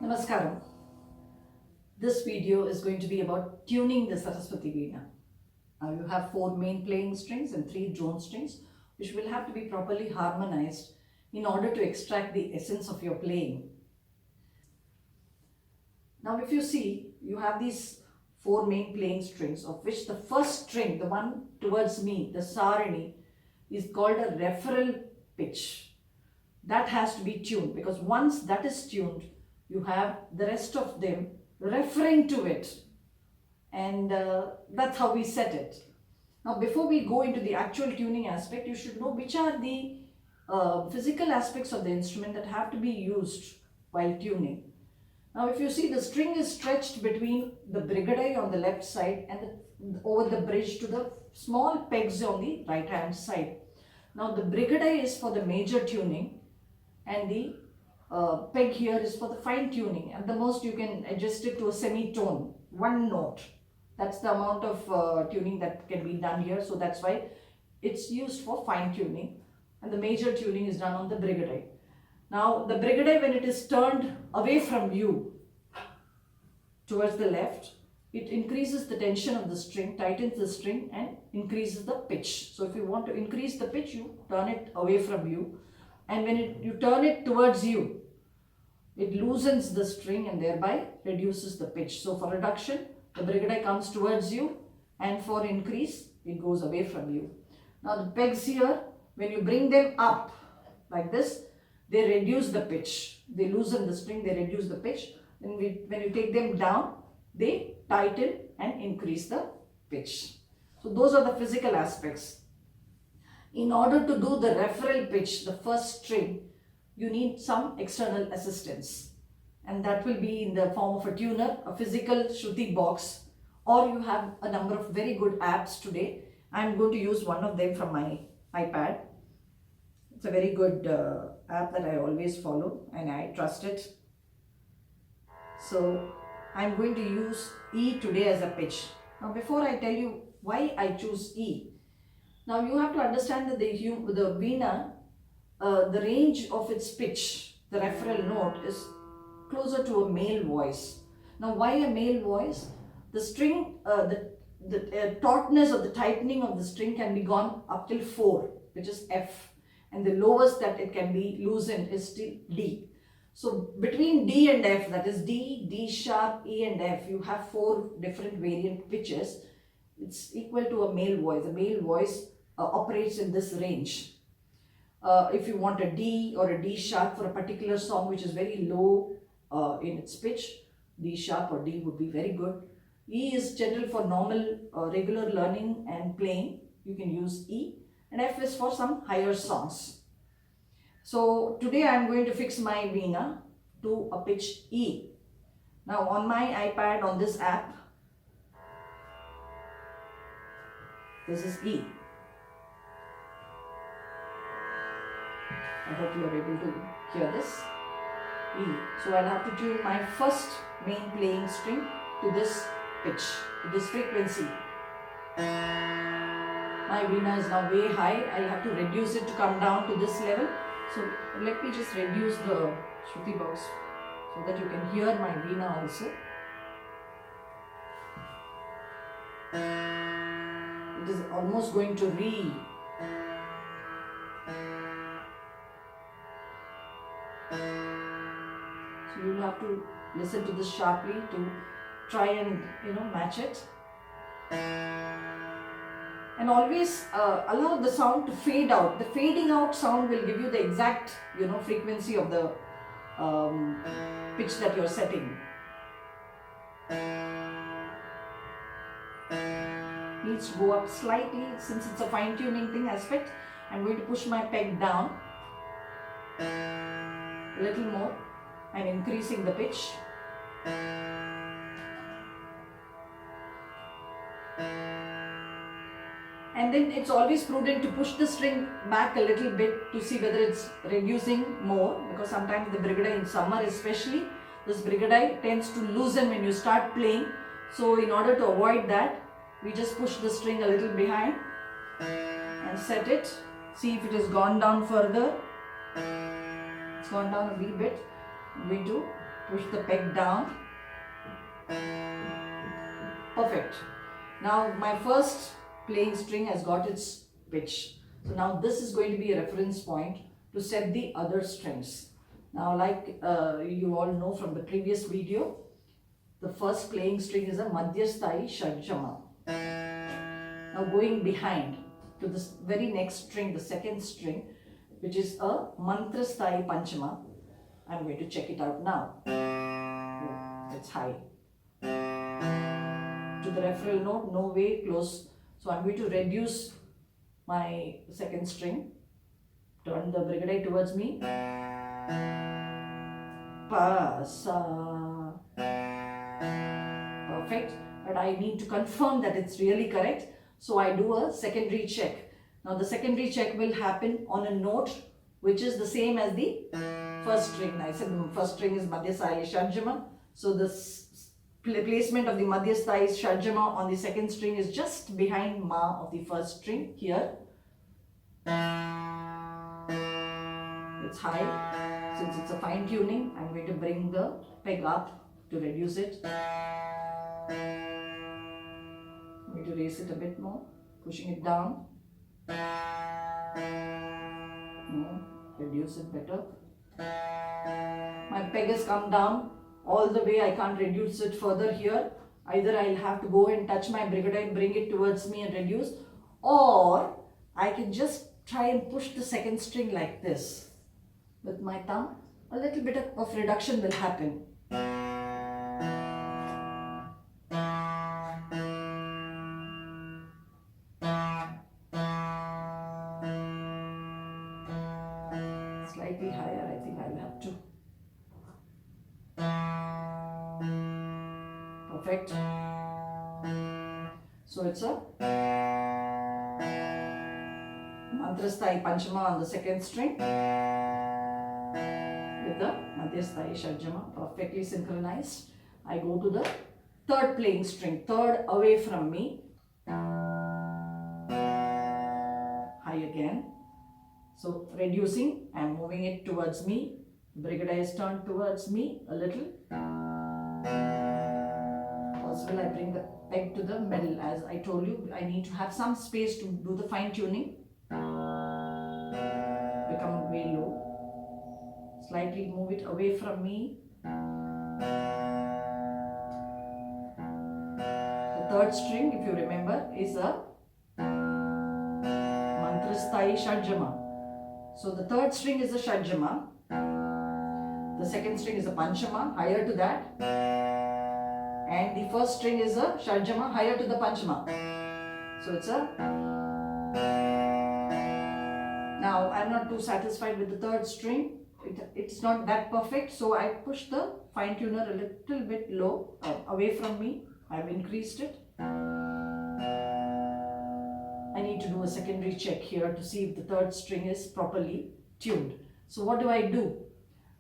Namaskaram. This video is going to be about tuning the Saraswathi Veena. Now you have 4 main playing strings and 3 drone strings which will have to be properly harmonized in order to extract the essence of your playing. Now if you see, you have these 4 main playing strings, of which the first string, the one towards me, the Sarani, is called a referral pitch. That has to be tuned, because once that is tuned, you have the rest of them referring to it, and that's how we set it. Now before we go into the actual tuning aspect, you should know which are the physical aspects of the instrument that have to be used while tuning. Now if you see, the string is stretched between the brigadai on the left side and over the bridge to the small pegs on the right hand side. Now the brigadai is for the major tuning and the peg here is for the fine tuning. At the most you can adjust it to a semitone, one note. That's the amount of tuning that can be done here. So that's why it's used for fine tuning, and the major tuning is done on the brigadai. Now the brigadai, when it is turned away from you towards the left, it increases the tension of the string, tightens the string and increases the pitch. So if you want to increase the pitch, you turn it away from you, and when you turn it towards you, it loosens the string and thereby reduces the pitch. So for reduction, the brigadai comes towards you, and for increase, it goes away from you. Now the pegs here, when you bring them up like this, they reduce the pitch. They loosen the string, they reduce the pitch. Then when you take them down, they tighten and increase the pitch. So those are the physical aspects. In order to do the referral pitch, the first string, you need some external assistance, and that will be in the form of a tuner, a physical Shruti box, or you have a number of very good apps today. I'm going to use one of them from my iPad. It's a very good app that I always follow and I trust it. So I'm going to use E today as a pitch. Now before I tell you why I choose E, now you have to understand that the Veena, the range of its pitch, the referral note, is closer to a male voice. Now why a male voice? The string, the tautness or the tightening of the string can be gone up till 4, which is F, and the lowest that it can be loosened is still D. So between D and F, that is D, D sharp, E and F, you have 4 different variant pitches. It's equal to a male voice. A male voice operates in this range. If you want a D or a D sharp for a particular song which is very low in its pitch, D sharp or D would be very good. E is general for normal, regular learning and playing. You can use E. And F is for some higher songs. So today I am going to fix my Veena to a pitch E. Now on my iPad, on this app, this is E. I hope you are able to hear this. E. So I'll have to tune my first main playing string to this pitch, to this frequency. My Veena is now way high. I'll have to reduce it to come down to this level. So let me just reduce the Shruti box so that you can hear my Veena also. It is almost going to re. So you'll have to listen to this sharply to try and match it. And always allow the sound to fade out. The fading out sound will give you the exact frequency of the pitch that you're setting. Needs to go up slightly since it's a fine tuning thing aspect. I'm going to push my peg down a little more. I'm increasing the pitch. And then it's always prudent to push the string back a little bit to see whether it's reducing more, because sometimes the brigadai, in summer especially, this brigadai tends to loosen when you start playing. So in order to avoid that, we just push the string a little behind and set it. See if it has gone down further. It's gone down a little bit. I'm going to Push the peg down. Perfect. Now my first playing string has got its pitch. So now this is going to be a reference point to set the other strings. Now like you all know from the previous video, the first playing string is a Madhyasthai Shadjama. Now going behind to this very next string, the second string, which is a Mantrasthai Panchama. I'm going to check it out now. Oh, it's high. To the referral note, no way, close. So I'm going to reduce my second string. Turn the brigade towards me. Pa, sa. Perfect. But I need to confirm that it's really correct. So I do a secondary check. Now the secondary check will happen on a note which is the same as the first string. I said the first string is Madhyasthai Shadjama. So the placement of the Madhyasthai Shadjama on the second string is just behind Ma of the first string here. It's high. Since it's a fine tuning, I'm going to bring the peg up to reduce it. I'm going to raise it a bit more, pushing it down. No, reduce it better. My peg has come down all the way. I can't reduce it further here. Either I'll have to go and touch my brigade, bring it towards me and reduce, or I can just try and push the second string like this with my thumb. A little bit of reduction will happen. Slightly higher, I think I'll have to. Perfect. So it's a Mantrasthai Panchama on the second string with the Madhyasthai Shadjama, perfectly synchronized. I go to the third playing string, third away from me. High again. So reducing and moving it towards me. Brigade is turned towards me a little. Possible I bring the peg to the middle. As I told you, I need to have some space to do the fine tuning. Become way low. Slightly move it away from me. The third string, if you remember, is a Mantrasthai Shadjama. So the third string is a Shadjama. The second string is a Panchama, higher to that. And the first string is a Shadjama, higher to the Panchama. So it's a... Now I'm not too satisfied with the third string. It's not that perfect. So I push the fine tuner a little bit low, away from me. I've increased it. I need to do a secondary check here to see if the third string is properly tuned. So what do I do?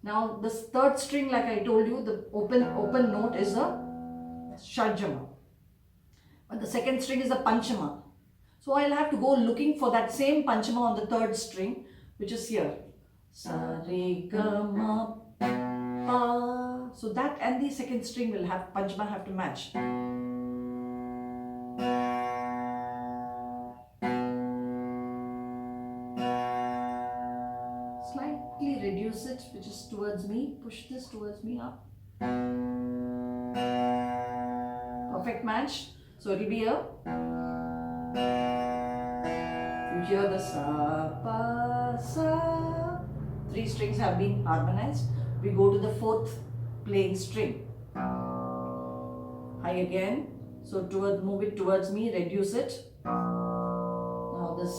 Now this third string, like I told you, the open note is a Shadjama. But the second string is a Panchama. So I'll have to go looking for that same Panchama on the third string, which is here. Sa, re, ga, ma, pa. So that and the second string will have, Panchama have to match. Slightly reduce it, which is towards me. Push this towards me up. Perfect match. So it will be a... You hear the sa, pa, sa. Three strings have been harmonized. We go to the fourth playing string. High again. So move it towards me, reduce it. Now this,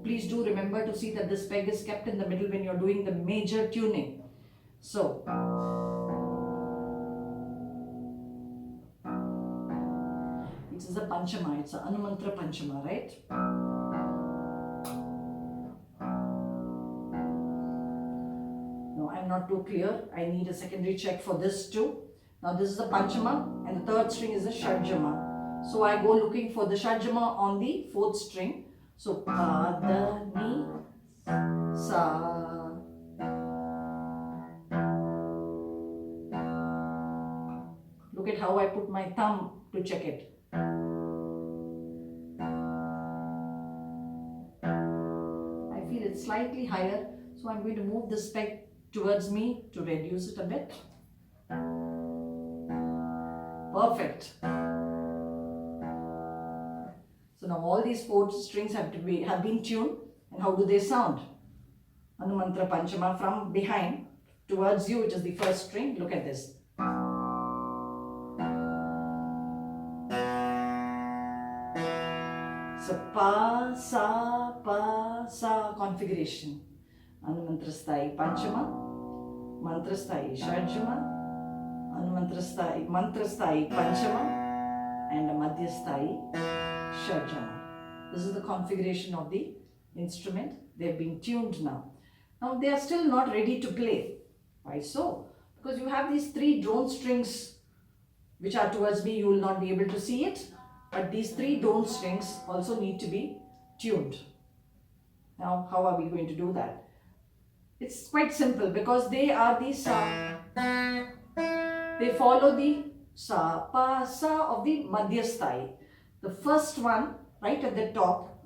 please do remember to see that this peg is kept in the middle when you're doing the major tuning. So, it is a Panchama, it's an Anumantra Panchama, right? No, I'm not too clear. I need a secondary check for this too. Now this is a Panchama and the third string is a Shadjama. So I go looking for the Shadjama on the fourth string. So pa, da, ni, sa. Look at how I put my thumb to check it. I feel it's slightly higher, so I'm going to move this peg towards me to reduce it a bit. Perfect. So now all these 4 strings have been tuned. And how do they sound? Anumantra Panchama from behind towards you, it is the first string. Look at this. So pa, sa configuration. Anumantra Sthai Panchama, Mantra Sthai Shadjama, Anumantra Sthai, Mantra Sthai Panchama, and a Madhya Sthai Shadjama. This is the configuration of the instrument. They have been tuned now. Now they are still not ready to play. Why so? Because you have these 3 drone strings which are towards me. You will not be able to see it. But these 3 drone strings also need to be tuned. Now how are we going to do that? It's quite simple because they are the sa. They follow the sa, pa, sa of the Madhya Sthai. The first one right at the top,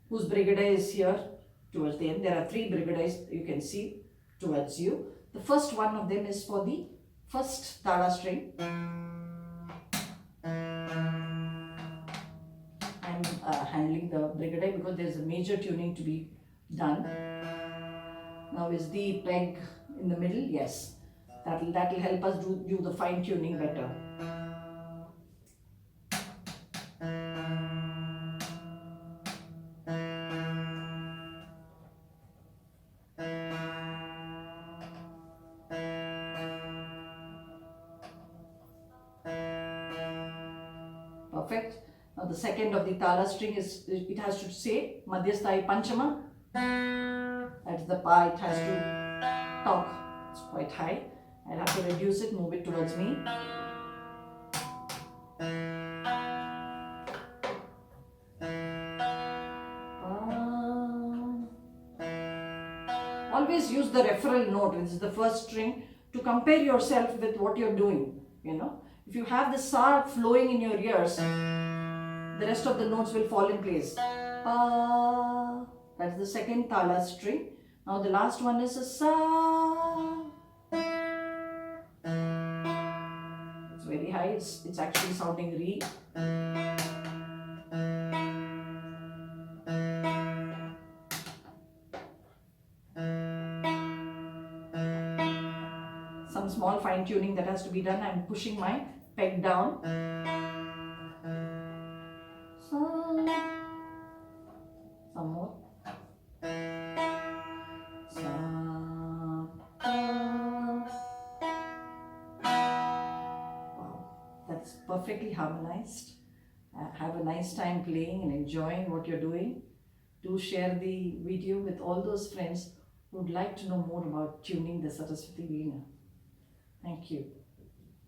whose brigada is here towards the end. There are 3 brigadas you can see towards you. The first one of them is for the first tala string. I'm handling the brigada because there is a major tuning to be done. Now is the peg in the middle? Yes. That will help us do the fine tuning better. Perfect. Now the second of the tala string is, it has to say Madhya Sthai Panchama. That's the pa, it has to talk. It's quite high. I'll have to reduce it, move it towards me. Always use the referral note, which is the first string, to compare yourself with what you're doing. You know, if you have the sa flowing in your ears, the rest of the notes will fall in place. Pa, that's the second tala string. Now the last one is a sa. It's very high. It's actually sounding re. Some small fine tuning that has to be done. I'm pushing my peg down. Some more. Wow, that's perfectly harmonized. Have a nice time playing and enjoying what you're doing. Do share the video with all those friends who would like to know more about tuning the Saraswathi Veena. Thank you.